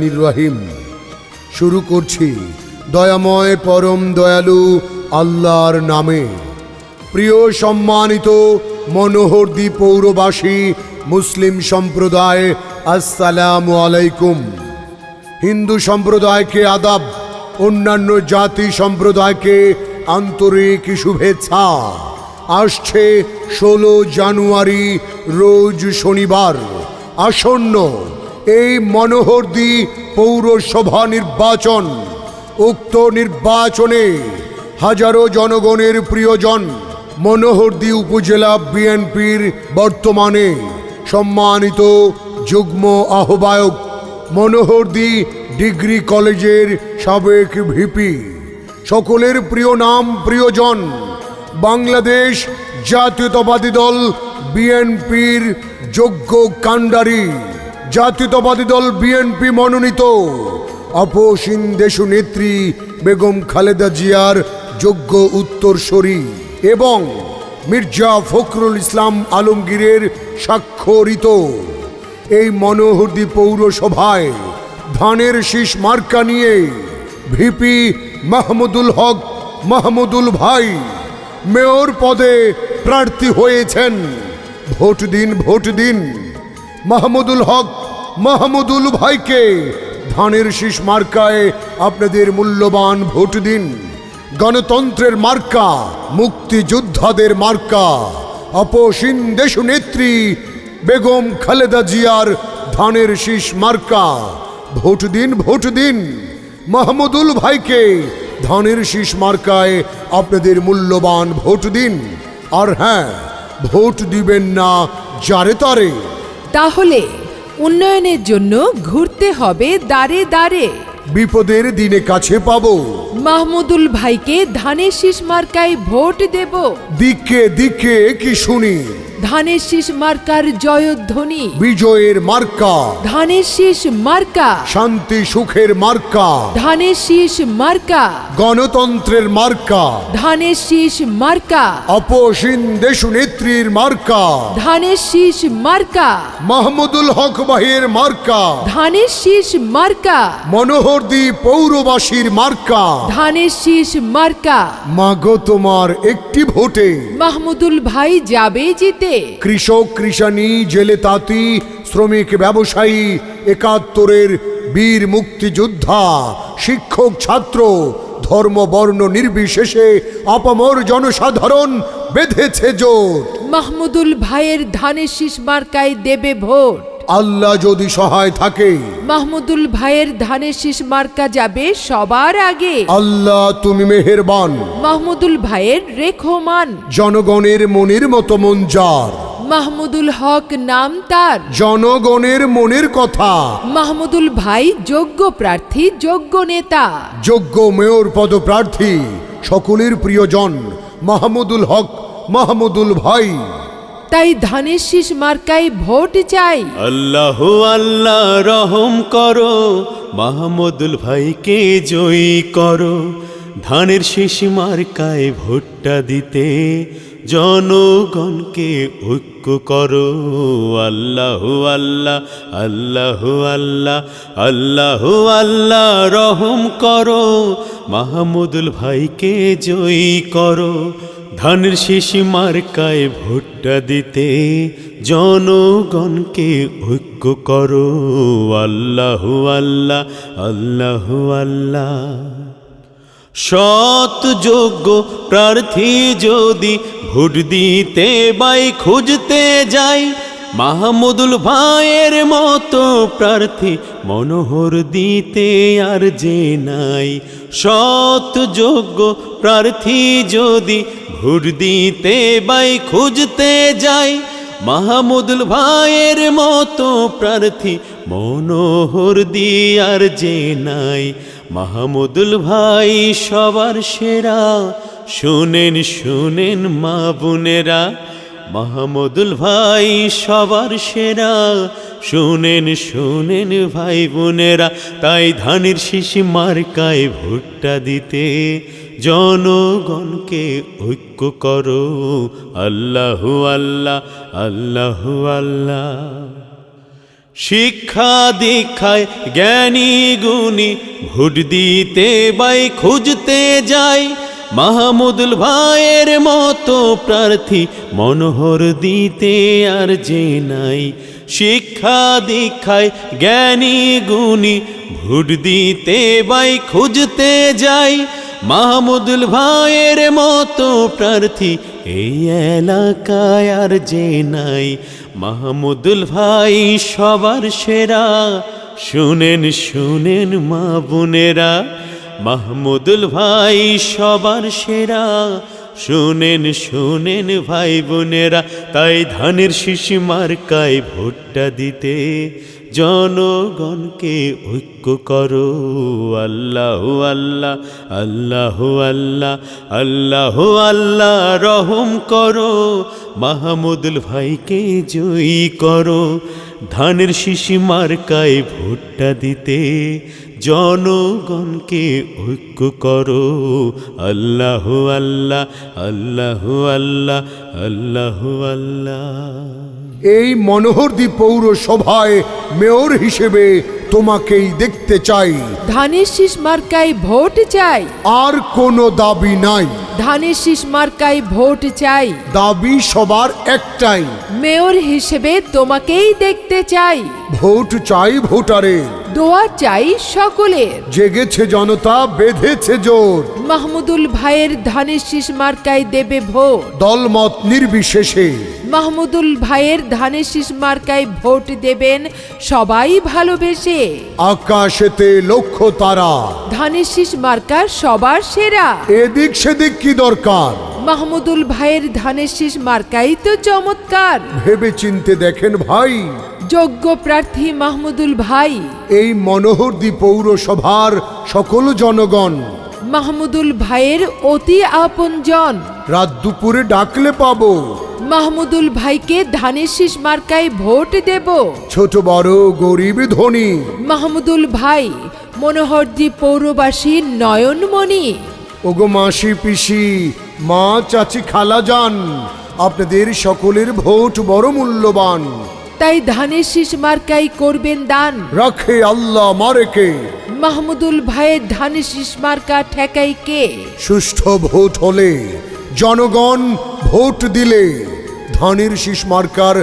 রহিম। শুরু করছি দয়াময় পরম দয়ালু আল্লাহর নামে। প্রিয় সম্মানিত মনোহরদী পৌরবাসী মুসলিম সম্প্রদায়, আসসালামু আলাইকুম। হিন্দু সম্প্রদায়কে আদাব, অন্যান্য জাতি সম্প্রদায়কে আন্তরিক শুভেচ্ছা। আসছে 16 জানুয়ারি রোজ শনিবার আসন্ন এই মনোহরদী পৌরসভা নির্বাচন। উক্ত নির্বাচনে হাজারো জনগণের প্রিয়জন মনোহরদী উপজেলা বিএনপির বর্তমানে সম্মানিত যুগ্ম আহ্বায়ক, মনোহরদী ডিগ্রি কলেজের সাবেক ভিপি, সকলের প্রিয় নাম প্রিয়জন, বাংলাদেশ জাতীয়তাবাদী দল বিএনপির যোগ্য কাণ্ডারি, জাতীয়তাবাদী দল বিএনপি মনোনীত আপসীন দেশনেত্রী বেগম খালেদা জিয়ার যোগ্য উত্তরসূরি এবং মির্জা ফখরুল ইসলাম আলমগীরের স্বাক্ষরিত এই মনোহরদী পৌরসভায় ধানের শীষ মার্কা নিয়ে ভিপি মাহমুদুল হক মাহমুদুল ভাই মেয়র পদে প্রার্থী হয়েছেন। ভোট দিন, ভোট দিন। মাহমুদুল হক মাহমুদুল ভাইকে ধানের শীষ মার্কায় আপনাদের মূল্যবান ভোট দিন। গণতন্ত্রের মার্কা, মুক্তিযোদ্ধাদের মার্কা, আপসীন দেশনেত্রী বেগম খালেদা জিয়ার ধানের শীষ মার্কা। ভোট দিন, ভোট দিন। মাহমুদুল ভাইকে ধানের শীষ মার্কায় আপনাদের মূল্যবান ভোট দিন। আর হ্যাঁ, ভোট দিবেন না যারে তারে। তাহলে উন্নয়নের জন্য ঘুরতে হবে দাঁড়ে দাঁড়ে। বিপদের দিনে কাছে পাবো মাহমুদুল ভাইকে ধানের শীষ মার্কায় ভোট দেব। দিকে দিকে কি শুনি ধানের শীষ মার্কার জয়ধ্বনি। বিজয়ের মার্কা, ধানের শীষ মার্কা। শান্তি সুখের মার্কা, ধানের শীষ মার্কা। গণতন্ত্রের মার্কা, ধানের শীষ মার্কা। আপসীন দেশনেত্রীর মার্কা, ধানের শীষ মার্কা। মাহমুদুল হক ভাইয়ের মার্কা, ধানের শীষ মার্কা। মনোহরদী পৌরবাসীর মার্কা। ধানের শীষ মার্কা। মাগো তোমার একটি ভোটে মাহমুদুল ভাই যাবে জিতে। কৃষক, কৃষানী, জেলে তাঁতি, শ্রমিক, ব্যবসায়ী, ৭১-এর বীর মুক্তিযোদ্ধা, শিক্ষক, ছাত্র, ধর্ম বর্ণ নির্বিশেষে আপামর জনসাধারণ বেঁধেছে জোট। মাহমুদুল ভাইয়ের ধানের শীষ মার্কায় দেবে ভোট। আল্লাহ যদি সহায় থাকে মাহমুদুল ভাইয়ের ধানের শীষ মার্কা যাবে সবার আগে। আল্লাহ তুমি মেহেরবান। মাহমুদুল ভাইয়ের রেখমান। জনগণের মনের মতো মন যার, মাহমুদুল হক নাম তার। জনগণের মনের কথা। মাহমুদুল ভাই যোগ্য প্রার্থী, যোগ্য নেতা, যোগ্য মেয়র পদপ্রার্থী, সকলের প্রিয়জন মাহমুদুল হক মাহমুদুল ভাই। তাই ধানের শীষ মার্কায় ভোট চাই। আল্লাহ আল্লাহ রহম করো, মাহমুদুল ভাইকে জয়ী করো। ধানের শীষ মার্কায় ভোটটা দিতে জনগণকে ঐক্য করো। আল্লাহ আল্লাহ আল্লাহ আল্লাহ আল্লাহ আল্লাহ রহম করো, মাহমুদুল ভাইকে জয়ী করো। ধানের শীষ মার্কায় ভোটটা দিতে জনগণকে ঐক্য করো। আল্লাহ আল্লাহ আল্লাহ আল্লাহ। সৎ যোগ্য প্রার্থী যদি ভোট দিতে বাই খুঁজতে যাই, মাহমুদুল ভাইয়ের মতো প্রার্থী মনোহরদীতে আর যে নাই। সৎ যোগ্য প্রার্থী যদি ভোট দিতে বাই খুঁজতে যাই, মাহমুদুল ভাইয়ের মতো প্রার্থী মনোহরদী আর যে নাই। মাহমুদুল ভাই সবার সেরা, শুনেন শুনেন মা বোনেরা। মাহমুদুল ভাই সবার সেরা, শুনেন শুনেন ভাই বোনেরা। তাই ধানের শীষ মার্কায় ভোটটা দিতে জনগণকে ঐক্য করো। আল্লাহু আল্লাহ আল্লাহু আল্লাহ। শিক্ষা দীক্ষায় জ্ঞানী গুণী ভোট দিতে বাই খুঁজতে যাই মাহমুদুল ভাইয়ের মতো প্রার্থী মনোহর দিতে আর যে নাই শিক্ষা দীক্ষায় জ্ঞানী গুণী ভোট দিতে বাই খুঁজতে যাই মাহমুদুল ভাইয়ের মতো প্রার্থী এই এলাকায় আর যে নাই মাহমুদুল ভাই সবার সেরা শুনেন শুনেন মা বোনেরা মাহমুদুল ভাই সবার সেরা শুনেন শুনেন ভাই বোনেরা তাই ধানের শীষ মার্কায় ভোটটা দিতে জনগণকে ঐক্য করো আল্লাহ আল্লাহ আল্লাহ আল্লাহ আল্লাহ আল্লাহ রহম করো মাহমুদুল ভাইকে জয়ী করো ধানের শীষ মার্কায় ভোটটা দিতে জনগণকে ঐক্য করো আল্লাহ আল্লাহ আল্লাহ আল্লাহ আল্লাহ আল্লাহ। এই মনোহরদী পৌরসভায় মেয়র হিসেবে তোমাকেই দেখতে চাই। ধানের শীষ মার্কায় ভোট চাই, আর কোনো দাবি নাই। ধানের শীষ মার্কায় ভোট চাই, দাবি সবার একটাই, মেয়র হিসেবে তোমাকেই দেখতে চাই। ভোট চাই ভোটারের, দোয়া চাই সকলের। জেগেছে জনতা, বেঁধেছে জোর, মাহমুদুল ভাইয়ের ধানের শীষ মার্কায় দেবে ভোট। দলমত নির্বিশেষে মাহমুদুল ভাইয়ের ধানের শীষ মার্কায় ভোট দেবেন সবাই ভালোবেসে। আকাশেতে লক্ষ্য তারা, ধানের শীষ মার্কা সবার সেরা। এদিক সেদিক কি দরকার, মাহমুদুল ভাইয়ের ধানের শীষ মার্কাই তো চমৎকার। ভেবে চিনতে দেখেন ভাই, যোগ্য প্রার্থী মাহমুদুল ভাই। এই মনোহরদী পৌরসভার সকল জনগণ মাহমুদুল ভাইয়ের অতি আপনজন। রাত দুপুরে ডাকলে পাবো, মাহমুদুল ভাইকে ধানের শীষ মার্কায় ভোট দেব। ছোট বড় গরিব ধনী মাহমুদুল ভাই মনোহরদী পৌরবাসীর নয়নমণি। ওগো মাসি পিসি মা চাচি খালা যান, আপনাদের সকলের ভোট বড় মূল্যবান। তাই ধানের শীষ মার্কায় করবেন দান। রাখে আল্লাহ মারেকে, মাহমুদুল ভাইয়ের ধানের শীষ মার্কা ঠেকাই কে। সুষ্ঠু ভোট হলে জনগণ ভোট দিলে ধানের শীষ মার্কার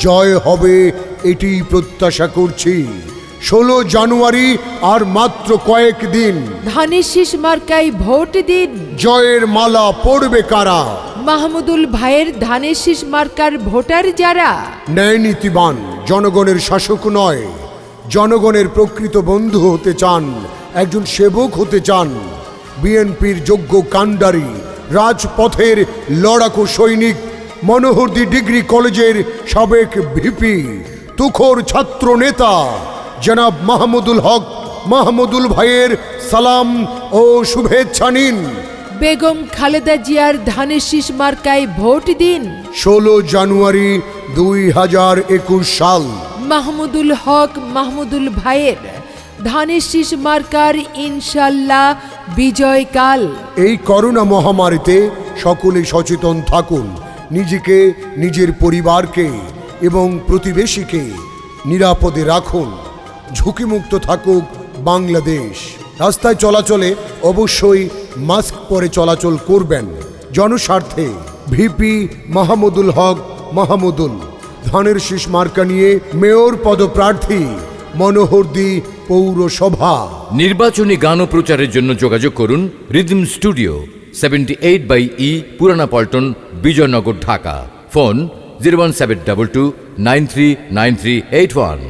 জয় হবে, এটি প্রত্যাশা করছি। 16 জানুয়ারি আর মাত্র কয়েক দিন, ধানের শীষ মার্কায় ভোট দিন। জয়ের মালা পড়বে কারা, মাহমুদুল ভাইয়ের ধানের শীষ মার্কার ভোটার যারা। ন্যায় নীতিবান জনগণের শাসক নয়, জনগণের প্রকৃত বন্ধু হতে চান, একজন সেবক হতে চান। বিএনপির যোগ্য কাণ্ডারি, রাজপথের লড়াকু সৈনিক, মনোহরদী ডিগ্রি কলেজের সাবেক ভিপি, তুখোর ছাত্র নেতা জনাব মাহমুদুল হক মাহমুদুল ভাইয়ের সালাম ও শুভেচ্ছা নিন। বেগম খালেদা জিয়ার ধানের শীষ মার্কায় ভোট দিন। 16 জানুয়ারি 2021 সাল, মাহমুদুল হক মাহমুদুল ভাইয়ের ধানের শীষ মার্কার ইনশাল্লাহ বিজয়কাল। এই করোনা মহামারীতে সকলে সচেতন থাকুন, নিজেকে, নিজের পরিবারকে এবং প্রতিবেশীকে নিরাপদে রাখুন। ঝুঁকিমুক্ত থাকুক বাংলাদেশ। রাস্তায় চলাচলে অবশ্যই মাস্ক পরে চলাচল করবেন। জনস্বার্থে ভিপি মাহমুদুল হক মাহমুদুল, ধানের শীষ মার্কা নিয়ে মেয়র পদপ্রার্থী, মনোহরদী পৌরসভা। নির্বাচনী গান ও প্রচারের জন্য যোগাযোগ করুন রিদম স্টুডিও 78/E পুরানা পল্টন, বিজয়নগর, ঢাকা। ফোন 01722 939381।